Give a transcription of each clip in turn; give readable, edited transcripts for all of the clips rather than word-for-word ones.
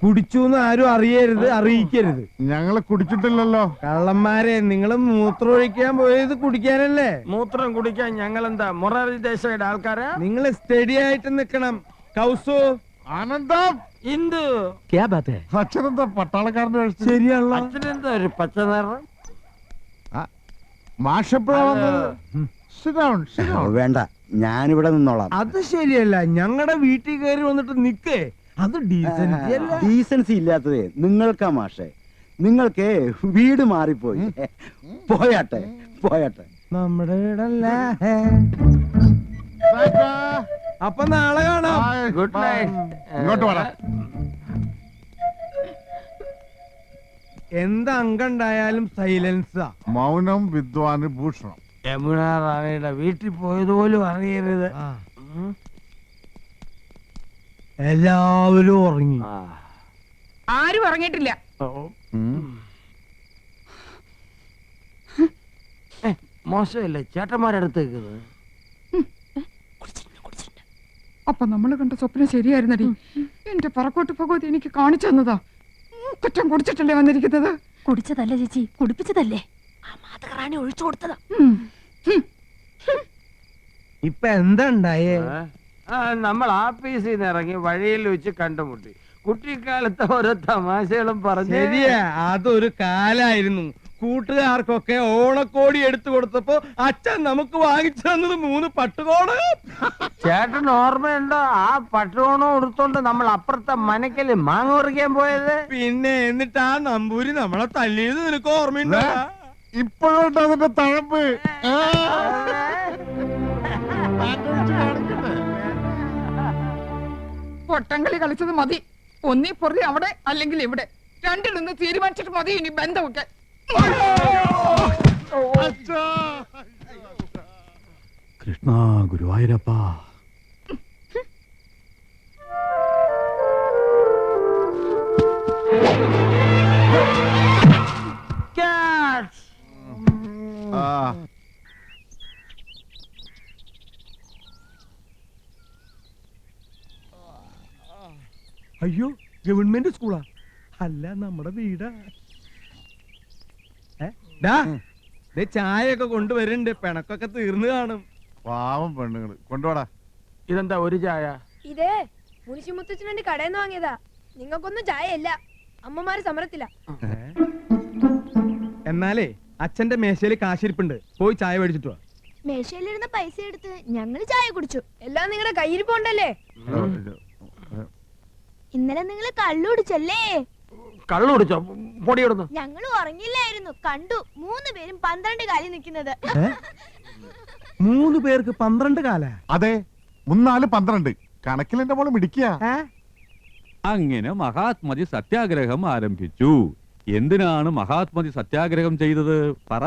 കുടിച്ചൂന്ന് ആരും അറിയരുത്, അറിയിക്കരുത്. ഞങ്ങള് കുടിച്ചിട്ടില്ലല്ലോ. കള്ളന്മാരെ, നിങ്ങള് മൂത്രം ഒഴിക്കാൻ പോയത് കുടിക്കാനല്ലേ? മൂത്രം കുടിക്കാൻ ഞങ്ങൾ എന്താ മൊറാർജി ദേശായിയുടെ ആൾക്കാരാ? നിങ്ങൾ സ്റ്റഡി ആയിട്ട് നിക്കണം. കൗസു, ആനന്ദം, ഇന്ദു, അച്ഛനെന്താ പട്ടാളക്കാരന്റെ വേഷം? ശരിയാണല്ലോ. അച്ഛനെന്താ ഒരു പച്ച നിറം? മാഷെപ്പോഴാ വന്നത്? വേണ്ട, ഞാനിവിടെ നിന്നോളാം. അത് ശരിയല്ല. ഞങ്ങളുടെ വീട്ടിൽ കയറി വന്നിട്ട് നിക്കേ, അത് ഡീസൻസി അല്ല. ഡീസൻസി ഇല്ലാത്തതേ നിങ്ങൾക്കാ മാഷെ. നിങ്ങൾക്ക് വീട് മാറിപ്പോയി. പോയാട്ടെ പോയാട്ടെ. നമ്മുടെ വീടല്ല. അപ്പൊ നാളെ കാണാം. Good night. ഇങ്ങോട്ട് വേണം. എന്ത് അംഗണ്ടായാലും സൈലൻസാ. മൗനം വിദ്വാന് ഭൂഷണം. യമുന റാണിയുടെ വീട്ടിൽ പോയതുപോലും അറിയരുത്. എല്ലാവരും ഉറങ്ങി. ആരും ഉറങ്ങിയിട്ടില്ല. മോശമല്ലേ ചേട്ടന്മാരടുത്തേക്ക്? അപ്പൊ നമ്മള് കണ്ട സ്വപ്നം ശരിയായിരുന്നടി. എന്റെ പറക്കോട്ട് ഭഗവതി എനിക്ക് കാണിച്ചു തന്നതാ. കുറ്റം കുടിച്ചിട്ടല്ലേ വന്നിരിക്കുന്നത്? കുടിച്ചതല്ലേ ചേച്ചി, കുടിപ്പിച്ചതല്ലേ. ആ മാതകറാണി ഒഴിച്ചു കൊടുത്തതാ. ഇപ്പൊ എന്താ ഉണ്ടായേ? നമ്മൾ ആഫീസിൽ നിന്ന് ഇറങ്ങി വഴിയിൽ വെച്ച് കണ്ടുമുട്ടി. കുട്ടിക്കാലത്തെ ഓരോ തമാശകളും പറഞ്ഞു. ശരിയാ, അതൊരു കാലായിരുന്നു. കൂട്ടുകാർക്കൊക്കെ ഓണക്കോടി എടുത്തു കൊടുത്തപ്പോ അച്ഛൻ നമുക്ക് വാങ്ങിച്ചു തന്നത് 3 പട്ടുകോട്. ചേട്ടൻ ഓർമ്മയുണ്ടോ ആ പട്ടുകോണം എടുത്തോണ്ട് നമ്മൾ അപ്പുറത്തെ മനക്കല് മാങ്ങ പറിക്കാൻ പോയത്? പിന്നെ എന്നിട്ട് ആ നമ്പൂരി നമ്മളെ തല്ലിയത് നിനക്ക് ഓർമ്മയുണ്ടോ? ഇപ്പോഴുണ്ട് അതിന്റെ തഴമ്പ്. പൊട്ടങ്കളി കളിച്ചത് മതി. ഒന്നീ പൊറി അവിടെ അല്ലെങ്കിൽ ഇവിടെ, രണ്ടിലൊന്ന് തീരുമാനിച്ചിട്ട് മതി ഇനി ബന്ധമൊക്കെ. കൃഷ്ണ ഗുരുവായൂരപ്പ. അയ്യോ, ഗവൺമെന്റ് സ്കൂളാ? അല്ല, നമ്മുടെ വീടാ. ചായയൊക്കെ കൊണ്ടുവരുന്നുണ്ട്. പിണക്കൊക്കെ തീർന്നു കാണും. പാവം പെണ്ണുങ്ങള്. കൊണ്ടുപോടാ. ഇതെന്താ ഒരു ചായ? ഇതേ മുനിശിമുത്തച്ഛനെ കടയിൽ നിന്ന് വാങ്ങിയതാ. നിങ്ങൾക്കൊന്നും ചായ ഇല്ല. അമ്മമാര് സമരത്തില്ല. എന്നാലേ അച്ഛന്റെ മേശയില് കാശിരിപ്പുണ്ട്, പോയി ചായ മേടിച്ചിട്ട് വാ. മേശയിലിരുന്ന പൈസ എടുത്ത് ഞങ്ങള് ചായ കുടിച്ചു. എല്ലാം നിങ്ങളുടെ കയ്യിരിപ്പുണ്ടല്ലേ? ഇന്നലെ നിങ്ങൾ കള്ളു കുടിച്ചല്ലേ? കള്ളു കുടിച്ചോ? പൊടിയിടുന്നു. ഞങ്ങൾ ഉറങ്ങില്ലായിരുന്നു. കണ്ടു 3 പേരും 12 കാലിൽ നിൽക്കുന്നത്. 3 പേർക്ക് 12 കാല? അതെ, 3 12 കണക്കിൽ എന്റെ മോള് മിടിക്കുക. അങ്ങനെ മഹാത്മജി സത്യാഗ്രഹം ആരംഭിച്ചു. എന്തിനാണ് മഹാത്മജി സത്യാഗ്രഹം ചെയ്തത്? പറ.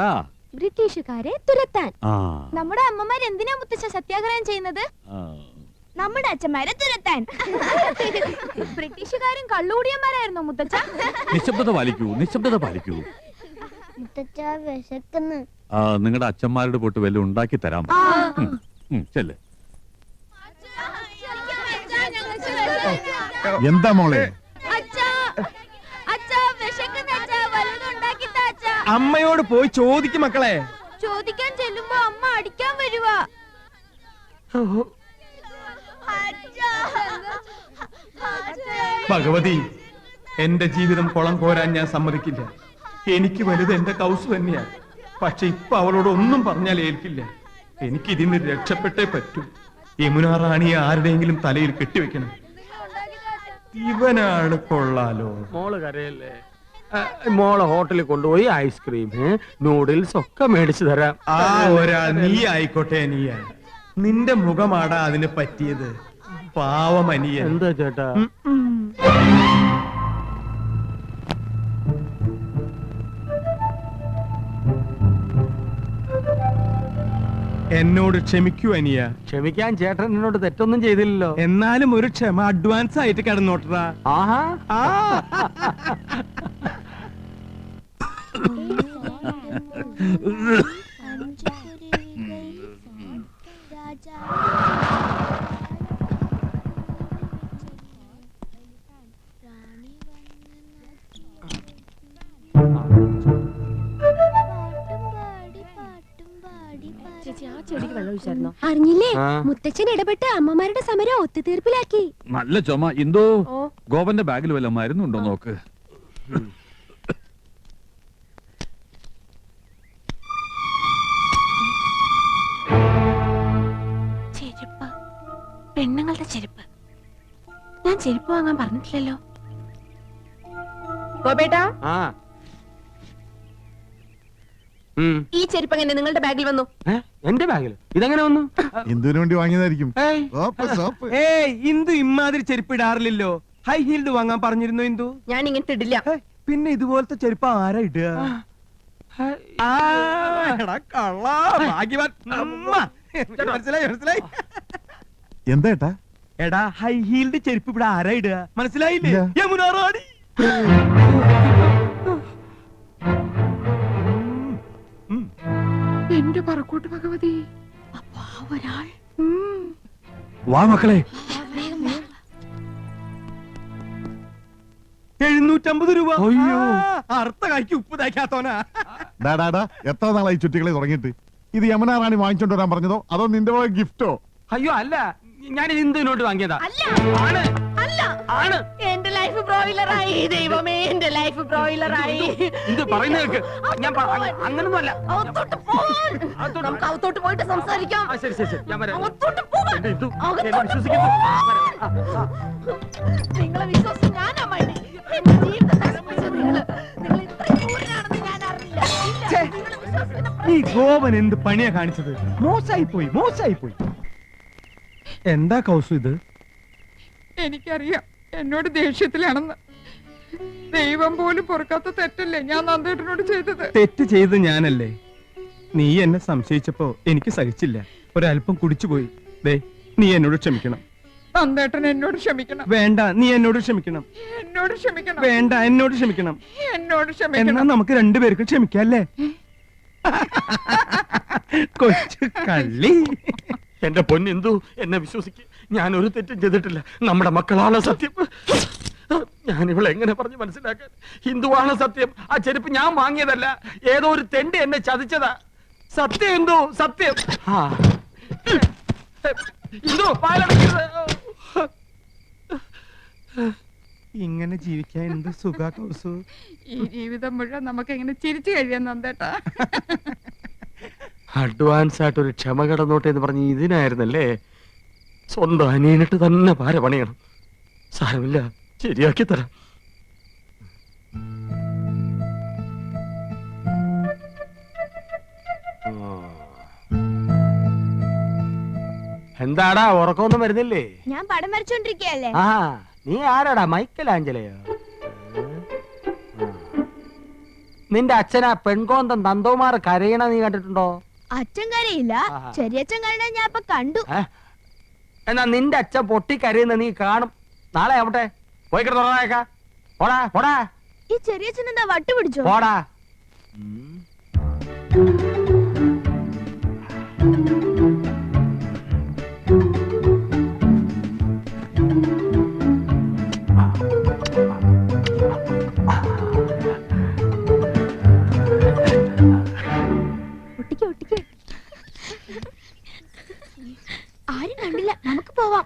ബ്രിട്ടീഷുകാരെ തുരത്താൻ. നമ്മുടെ അമ്മമാർ എന്തിനാ മുത്തച്ഛ സത്യാഗ്രഹം ചെയ്യുന്നത്? നമ്മുടെ അച്ഛന്മാരെ തുരത്താൻ. ബ്രിട്ടീഷുകാരും കള്ളുകൂടിയന്മാരായിരുന്നു മുത്തച്ഛ. നിശബ്ദത പാലിക്കൂ, നിശബ്ദത പാലിക്കൂ. നിങ്ങളുടെ അച്ഛന്മാരുടെ പോട്ട് വല്ലതും ഉണ്ടാക്കി തരാം. ചെല്ല്. എന്താ മോളെ? അമ്മയോട് പോയി ചോദിക്കും മക്കളെ. ചോദിക്കാൻ ചെല്ലുമ്പോ അമ്മ അടിക്കാൻ വരുവാ. ഭഗവതി, എന്റെ ജീവിതം കുളം കോരാൻ ഞാൻ സമ്മതിക്കില്ല. എനിക്ക് വലുത് എന്റെ കൗസു തന്നെയാ. പക്ഷെ ഇപ്പൊ അവളോട് ഒന്നും പറഞ്ഞാൽ ഏൽക്കില്ല. എനിക്ക് ഇതിന് രക്ഷപ്പെട്ടേ പറ്റൂ. യമുന റാണിയെ ആരുടെയെങ്കിലും തലയിൽ കെട്ടിവെക്കണം. ഇവനാണ് കൊള്ളാലോ. മോള് കരയല്ലേ? മോളെ ഹോട്ടലിൽ കൊണ്ടുപോയി ഐസ്ക്രീം, നൂഡിൽസ് ഒക്കെ മേടിച്ചു തരാം. ആ ഒരാൾ നീ ആയിക്കോട്ടെ. നീയാ, നിന്റെ മുഖമാടാ അതിന് പറ്റിയത്. പാവമനിയൻ. എന്താ ചേട്ടാ? എന്നോട് ക്ഷമിക്കൂ അനിയ. ക്ഷമിക്കാൻ ചേട്ടൻ എന്നോട് തെറ്റൊന്നും ചെയ്തില്ലല്ലോ. എന്നാലും ഒരു ക്ഷമ അഡ്വാൻസ് ആയിട്ട് കിടന്നോട്ടറാ. ആഹാ. അറിഞ്ഞില്ലേ ആ. മുത്തച്ഛൻ ഇടപെട്ട് അമ്മമാരുടെ സമരം ഒത്തുതീർപ്പിലാക്കി. നല്ല ചുമ. എന്തോ ഗോപന്റെ ബാഗിൽ വല്ല മരുന്നുണ്ടോ നോക്ക്. ചെരുപ്പ്, പെണ്ണുങ്ങളുടെ ചെരുപ്പ്. ഞാൻ ചെരുപ്പ് വാങ്ങാൻ പറഞ്ഞിട്ടില്ലല്ലോ. ഗോപേട്ടാ, ആ ഉം. ഈ ചെരുപ്പ് എങ്ങനെ നിങ്ങളുടെ ബാഗിൽ വന്നു? എന്റെ ബാഗിൽ ഇതെങ്ങനെ വന്നു? എന്തിനു വേണ്ടി വാങ്ങിയതായിരിക്കും? ഏയ്, സോപ്പ്, സോപ്പ്. ഏയ് ഇന്ദു ഇമ്മാതിരി ചെരുപ്പ് ഇടാറില്ലല്ലോ. ഹൈ ഹീൽഡ് വാങ്ങാൻ പറഞ്ഞിരുന്നു ഇന്ദു. ഞാൻ ഇങ്ങനത്തെ ഇടില്ല. പിന്നെ ഇതുപോലത്തെ ചെരുപ്പ് ആരാ ഇടുക? ആ, എടാ കള്ളാ, ഭാഗ്യവാൻ. അമ്മ. മനസ്സിലായി മനസ്സിലായി. എന്താ ഏട്ടാ? എടാ ഹൈ ഹീൽഡ് ചെരുപ്പ് ഇവിടെ ആരാ ഇടുക? മനസ്സിലായില്ലേ? ഇല്ല. യമുനാ റാണി. എന്റെ പറക്കോട്ട് ഭഗവതി. അപ്പൊ ആ ഒരാൾ വാ മക്കളെ. 750 രൂപ. അയ്യോ. അർത്ഥ കായ്ക്ക് ഉപ്പ് തയ്ക്കാത്തോനാ. ഡാടാ എത്ര നാളായി ചുറ്റികളെ തുടങ്ങിയിട്ട്? ഇത് യമുന റാണി വാങ്ങിച്ചോണ്ട് വരാൻ പറഞ്ഞതോ അതോ നിന്റെ പോയ ഗിഫ്റ്റോ? അയ്യോ അല്ല, ഞാൻ ഇന്ദുവിനോട്ട് വാങ്ങിയതാ. ആണ് അല്ല, ആണ്. എന്റെ ലൈഫ് ബ്രോയിലറായി. ദൈവമേ, എന്റെ ലൈഫ് ബ്രോയിലറായി. ഇന്ദു പറയുന്ന കേൾക്ക്. ഞാൻ അങ്ങനൊന്നും അല്ല. അകത്തോട്ട് പോവാൻ. നമുക്ക് അകത്തോട്ട് പോയിട്ട് സംസാരിക്കാം. ശരി ശരി ശരി, ഞാൻ വരാം. അകത്തോട്ട് പോവാൻ. എന്റെ ഇന്ദു, അകത്തോട്ട് എന്നെ വിശ്വസിക്കുന്നു. നിങ്ങളെ വിശ്വസിച്ച് ഞാനാ മടി. എന്റെ ജീവിതം നശിപ്പിച്ചു നിങ്ങള്. നിങ്ങൾ ഇത്രയും ക്രൂരനാണെന്ന് ഞാൻ അറിഞ്ഞില്ല. ഇല്ല, ഛേ, നിങ്ങള് വിശ്വസിക്കുന്ന ഈ ഗോപൻ എന്ത് പണിയാ കാണിച്ചത്? മോശമായി പോയി, മോശമായി പോയി. എന്താ കൗസു ഇത്? എനിക്കറിയാം എന്നോട് ദേഷ്യത്തിലാണെന്ന്. ദൈവം പോലും പൊറുക്കാത്ത തെറ്റല്ലേ ഞാൻ നന്ദേട്ടനോട് ചെയ്തത്. തെറ്റ് ചെയ്ത് ഞാനല്ലേ? നീ എന്നെ സംശയിച്ചപ്പോ എനിക്ക് സഹിച്ചില്ല. ഒരല്പം കുടിച്ചുപോയി. ദേ, നീ എന്നോട് ക്ഷമിക്കണം. നന്ദേട്ടൻ എന്നോട് ക്ഷമിക്കണം. വേണ്ട, നീ എന്നോട് ക്ഷമിക്കണം. എന്നോട് ക്ഷമിക്കണം. വേണ്ട, എന്നോട് ക്ഷമിക്കണം. എന്നോട് എന്നാ ക്ഷമിക്കണം. നമുക്ക് രണ്ടുപേർക്കും ക്ഷമിക്കല്ലേ? കൊച്ചു കള്ളി. എന്റെ പൊന്നെന്തു, എന്നെ വിശ്വസിക്ക്. ഞാൻ ഒരു തെറ്റും ചെയ്തിട്ടില്ല. നമ്മുടെ മക്കളാണ് സത്യം. ഞാൻ ഇവളെ എങ്ങനെ പറഞ്ഞ് മനസ്സിലാക്കാൻ? ഹിന്ദുവാണ് സത്യം. ആ ചെരുപ്പ് ഞാൻ വാങ്ങിയതല്ല. ഏതോ ഒരു തെണ്ടി എന്നെ ചതിച്ചതാ. സത്യം എന്തോ, സത്യം. ആ. ഇന്ദു, പാലടക്കരുത്. ഇങ്ങനെ ജീവിക്കാൻ എന്ത് സുഖ കൗസു. ഈ ജീവിതം മുഴുവൻ നമുക്ക് എങ്ങനെ ചിരിച്ചു കഴിയാൻ നന്ദേട്ടാ. അഡ്വാൻസ് ആയിട്ട് ഒരു ക്ഷമ കടന്നോട്ടെ എന്ന് പറഞ്ഞ് ഇതിനായിരുന്നല്ലേ? സ്വന്തം അനിയനിട്ട് തന്നെ പാര പണിയണം. സാരമില്ല, ശരിയാക്കി തരാം. എന്താടാ, ഉറക്കമൊന്നും വരുന്നില്ലേ? ഞാൻ പടം വരച്ചോണ്ടിരിക്കയല്ലേ. ആ, നീ ആരാടാ? മൈക്കൽ ആഞ്ചലയോ? നിന്റെ അച്ഛനാ പെൺകോന്തൻ നന്ദകുമാർ കരയണ നീ കണ്ടിട്ടുണ്ടോ? അച്ഛൻ കരയില്ല, ആഹാ. ചെറിയച്ഛൻ കരയണ ഞാൻ ഇപ്പൊ കണ്ടു. എന്നാ നിന്റെ അച്ഛൻ പൊട്ടി കരയുന്ന നീ കാണും. നാളെ ആവട്ടെ, പോയി കിടന്നുറങ്ങാ. പോടാ പോടാ ഈ ചെറിയച്ഛൻ എന്താ വട്ട് പിടിച്ചോ? പോടാ. ഒട്ടിക്ക് ഒട്ടിക്ക്. ആരും കണ്ടില്ല, നമുക്ക് പോവാം.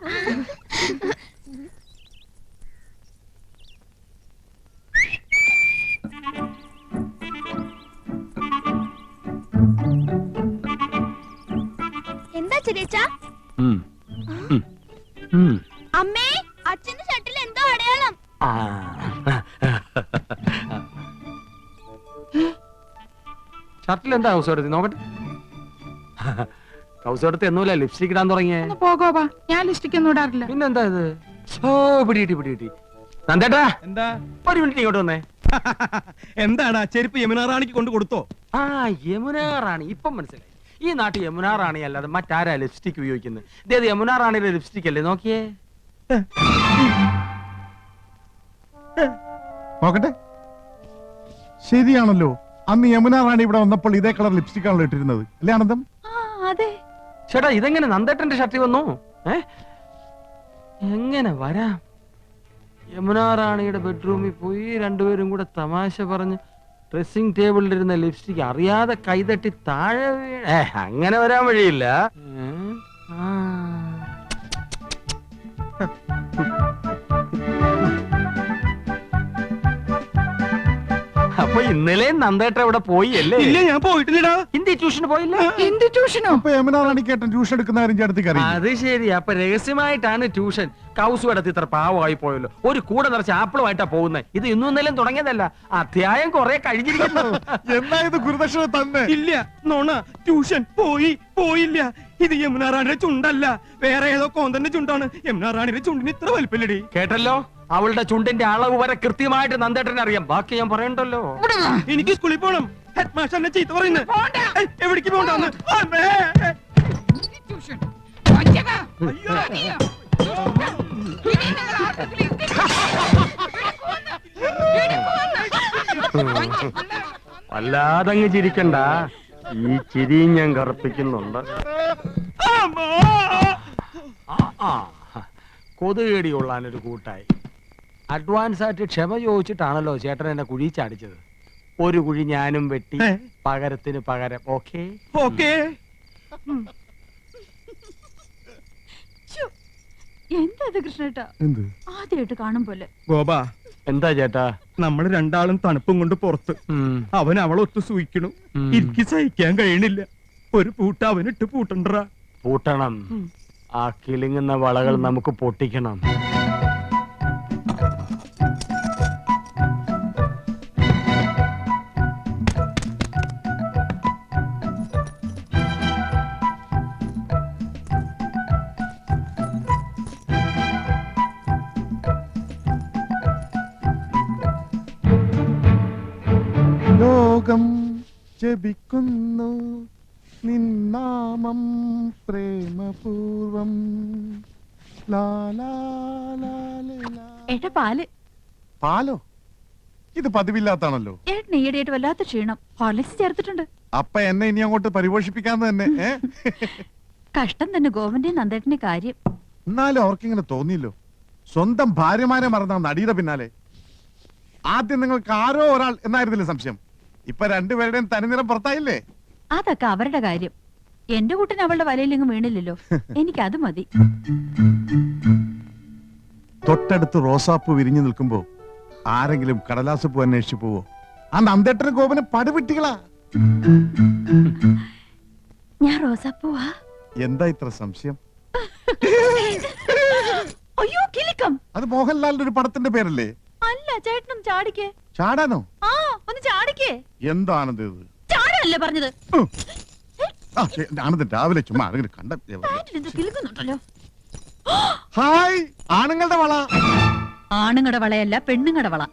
എന്താ ചെറിയച്ഛ? അമ്മേ, അച്ഛന്റെ ഷർട്ടിൽ എന്തോ അടയാളം. ഷർട്ടിൽ എന്താ കൗസെടുത്തി നോക്കട്ടെ. കൗസെടുത്ത് എന്നൂല ലിപ്സ്റ്റിക് ഇടാൻ തുടങ്ങിയേ. പോകോവാ, ഞാൻ ലിസ്റ്റിക്ക് ഒന്നും ഇടാറില്ല. പിന്നെന്താ ഇത്? പിടികിട്ടി. നന്ദേട്ടാ, എന്താ? ഒരു മിനിറ്റ് ഇങ്ങോട്ട് വന്നേ. എന്താടാ, ചെരുപ്പ് യമുനാ റാണിക്ക് കൊണ്ട് കൊടുത്തോ? ആ, യമുനാ റാണി. ഇപ്പം മനസ്സിലായി. ഈ നാട്ടിൽ യമുനാ റാണി അല്ലാതെ മറ്റാരാ ലിപ്സ്റ്റിക് ഉപയോഗിക്കുന്നത്? ഇതേത് യമുനാ റാണിയുടെ ലിപ്സ്റ്റിക് അല്ലേ? നോക്കിയേ. നോക്കട്ടെ, ശരിയാണല്ലോ. അന്ന് യമുന റാണി ഇവിടെ വന്നപ്പോൾ ഇതേ കളർ ലിപ്സ്റ്റിക് ആണല്ലോ ഇട്ടിരുന്നത്, അല്ലേ ആനന്ദം? അതെ. ചേട്ടാ, ഇതെങ്ങനെ നന്ദേട്ടന്റെ ഷർട്ടിൽ വന്നു? എങ്ങനെ വരാം? യമുനാ റാണിയുടെ ബെഡ്റൂമിൽ പോയി രണ്ടുപേരും കൂടെ തമാശ പറഞ്ഞ് ഡ്രസ്സിംഗ് ടേബിളിലിരുന്ന ലിപ്സ്റ്റിക് അറിയാതെ കൈതട്ടി താഴെ അങ്ങനെ വരാൻ വഴിയില്ല. അപ്പൊ ഇന്നലെ നന്ദേട്ട ഇവിടെ പോയി അല്ലേ? ഇല്ല, ഞാൻ പോയിട്ടില്ലടാ. ഹിന്ദി ട്യൂഷന് പോയില്ല? എന്ത് ട്യൂഷനോ? അപ്പൊ യമുന റാണിക്കേട്ടൻ ട്യൂഷൻ എടുക്കുന്ന കാര്യം ചേട്ടത്തിക്ക് അറിയാം. അത് ശരി. അപ്പൊ രഹസ്യമായിട്ടാണ് ട്യൂഷൻ. കൗസു എടുത്ത് ഇത്ര പാവമായി പോയല്ലോ. ഒരു കൂടെ നിറച്ച് ആപ്പിളുമായിട്ടാ പോകുന്നത്. ഇത് ഇന്നും ഇന്നലെയും തുടങ്ങിയതല്ല, അധ്യായം കുറെ കഴിഞ്ഞിരിക്കുന്നു. എന്നാ ഇത് ഗുരുദക്ഷിണ തന്നെ? ഇല്ല, നോണ. ട്യൂഷൻ പോയില്ല. ഇത് യമുന റാണിയുടെ ചുണ്ടല്ല, വേറെ ഏതോ കോന്തന്റെ ചുണ്ടാണ്. യമുന റാണിയുടെ ചുണ്ടിന് ഇത്ര വലിപ്പല്ലടി. കേട്ടല്ലോ, അവളുടെ ചുണ്ടിന്റെ അളവ് വരെ കൃത്യമായിട്ട് നന്ദേട്ടനെ അറിയാം. ബാക്കി ഞാൻ പറയണ്ടല്ലോ. എനിക്ക് സ്കൂളിൽ പോണം. ഹെഡ് മാസ്റ്റർ എന്നെ ചീത്ത പറയുന്നത്. എവിടേക്ക് പോണ്ടെന്ന്. ട്യൂഷൻ വഞ്ചക. അയ്യോ. ഇനി നിങ്ങൾ ആർക്കെങ്കിലും വല്ലാതങ്ങ് ചിരിക്കണ്ട. ഈ ചിരി ഞാൻ കറുപ്പിക്കുന്നുണ്ട്. കൊതുകേടി കൊള്ളാനൊരു കൂട്ടായി. അഡ്വാൻസ് ആയിട്ട് ക്ഷമ ചോദിച്ചിട്ടാണല്ലോ ചേട്ടൻ എന്നെ കുഴി ചാടിച്ചത്. ഒരു കുഴി ഞാനും വെട്ടി, പകരത്തിന് പകരം. Okay okay. എന്താ കൃഷ്ണേട്ടാ? എന്ത്? ആദ്യമായിട്ട് കാണും പോലെ. ഗോപാ, എന്താ ചേട്ടാ? നമ്മൾ രണ്ടാളും തണുപ്പും കൊണ്ട് പുറത്ത്. അവൻ അവളൊത്ത് സൂയിക്കണു. എനിക്ക് സഹിക്കാൻ കഴിയണില്ല. ഒരു പൂട്ട അവനിട്ട് പൂട്ടണ്ടറാ. പൂട്ടണം. ആ കിളിങ്ങുന്ന വളകൾ നമുക്ക് പൊട്ടിക്കണം. ലോകം ജപിക്കുന്നു നിന്നാമം പ്രേമപൂർവം. ഏട്ടാ പാല്. പാലോ? ഇത് പതിവില്ലാത്താണല്ലോ. ഏട്ടൻ ഈയിടെയായിട്ട് വല്ലാത്ത ക്ഷീണം. ഹോർലിക്സ് ചേർത്തിട്ടുണ്ട്. അപ്പൊ എന്നെ ഇനി അങ്ങോട്ട് പരിപോഷിപ്പിക്കാന്ന് തന്നെ. കഷ്ടം തന്നെ ഗോവന്റെ നന്ദേട്ടന്റെ കാര്യം. എന്നാലും അവർക്കിങ്ങനെ തോന്നിയില്ലോ. സ്വന്തം ഭാര്യമാരെ മറന്ന നടിയുടെ പിന്നാലെ. ആദ്യം നിങ്ങൾക്ക് ആരോ ഒരാൾ എന്നായിരുന്നില്ല സംശയം. ഇപ്പൊ രണ്ടുപേരുടെയും തനിനിറം പുറത്തായില്ലേ? അതൊക്കെ അവരുടെ കാര്യം. എന്റെ കൂട്ടൻ അവളുടെ വലയിലെങ്ങും വീണില്ലല്ലോ. എനിക്കത് മതി. തൊട്ടടുത്ത് റോസാപ്പൂ വിരിഞ്ഞു നിൽക്കുമ്പോ ആരെങ്കിലും കടലാസ് പൂ അന്വേഷിച്ചു പോവോ? ആ നന്ദേട്ടനും ഗോപനും പടുവിട്ടികളാ. ഞാൻ റോസാപ്പൂവാ. എന്താ ഇത്ര സംശയം? അയ്യോ കിലുക്കം. അത് മോഹൻലാലിന്റെ ഒരു പടത്തിന്റെ പേരല്ലേ? അല്ല, ചേട്ടനും ചാടിക്കേ. ചാടാനോ? ആ, ഒന്ന് ചാടിക്കേ. എന്താണത് ഇത്? ചാടല്ലേ പറഞ്ഞത്? ആനന്ദൻ രാവിലെ ചുമ്മാ ആരെങ്കിലും കണ്ട. കിലുക്കുന്നുണ്ടല്ലോ. ഹായ്, ആണുങ്ങളുടെ വള. ആണുങ്ങളുടെ വളയല്ല, പെണ്ണുങ്ങളുടെ വള.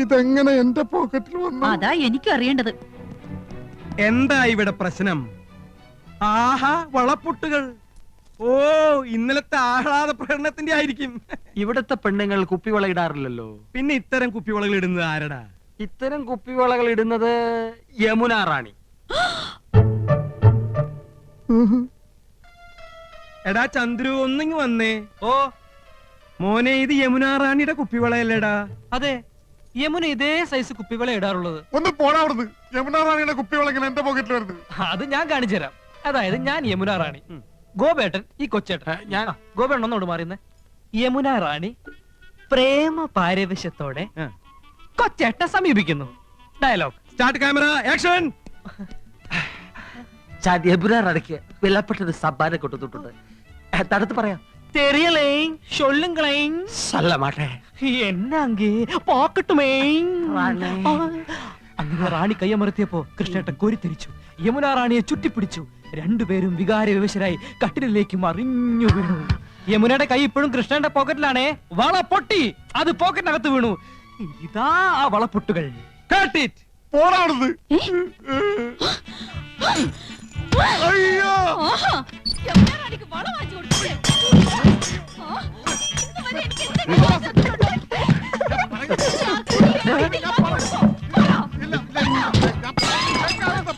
ഇതെങ്ങനെ എന്റെ പോക്കറ്റിൽ വന്നു? അതാ എനിക്കും അറിയേണ്ടത്. എന്താ ഇവിടെ പ്രശ്നം? ആഹാ, വളപ്പൊട്ടുകൾ. ഓ, ഇന്നലത്തെ ആഹ്ലാദ പ്രകടനത്തിന്റെ ആയിരിക്കും. ഇവിടത്തെ പെണ്ണുങ്ങൾ കുപ്പിവള ഇടാറില്ലല്ലോ. പിന്നെ ഇത്തരം കുപ്പിവളകൾ ഇടുന്നത് ആരടാ? ഇത്തരം കുപ്പിവളകൾ ഇടുന്നത് യമുന റാണി. എടാ ചന്ദ്രു, ഒന്നിങ്ങ് വന്നേ. ഓ മോനെ, ഇത് യമുന റാണിയുടെ കുപ്പിവളയല്ലേടാ? അതെ, യമുന ഇതേ സൈസ് കുപ്പിവള ഇടാറുള്ളത്. ഒന്ന് പോടാവുന്നത്. യമുന റാണിയുടെ കുപ്പിവള ഇങ്ങനെ എന്റെ പോക്കറ്റിൽ വരുന്നത്. അത് ഞാൻ കാണിച്ചു തരാം. അതായത് ഞാൻ യമുന റാണി, ഗോപേട്ടൻ ഈ കൊച്ചേട്ടൻ. ഞാൻ ഗോപേട്ടൻ ഒന്നോട് മാറിയുന്നേ. യമുന റാണി പ്രേമ പാരവശ്യത്തോടെ കൊച്ചേട്ടനെ സമീപിക്കുന്നു. Dialogue start, camera, action. Yamuna റാണിക്ക് വിലപ്പെട്ടൊരു സമ്മാനം കൊടുത്തിട്ടുണ്ട്. തടുത്ത് പറയാം. தெரியலை சொல்லுங்களேன். சொல்ல மாட்டேன். എന്നാങ്കി പോക്കട്ടുമേ. റാണി. അങ്ങനെ റാണി കയ്യമർത്തിയപ്പോ കൃഷ്ണേട്ടൻ കോരിത്തിരിച്ചു. യമുന റാണിയെ ചുറ്റിപ്പിടിച്ചു. രണ്ടുപേരും വികാര വിവശരായി കട്ടിലേക്ക് മറിഞ്ഞു വീണു. യമുനയുടെ കൈ ഇപ്പോഴും കൃഷ്ണന്റെ പോക്കറ്റിലാണേ. വള പൊട്ടി, അത് പോക്കറ്റിനകത്ത് വീണു. ഇതാ ആ വളപ്പൊട്ടുകൾ. പോടാവുന്നത്. അയ്യോ, യമുനാറാണിക്ക് വള വാങ്ങിച്ചു കൊടുത്തില്ലേ? ഇതുവരെ എനിക്ക് എന്തെങ്കിലും തന്നിട്ടുണ്ടോ?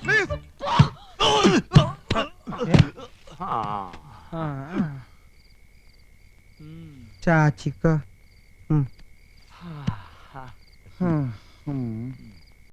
പ്ലീസ്. ചാച്ചിക്ക.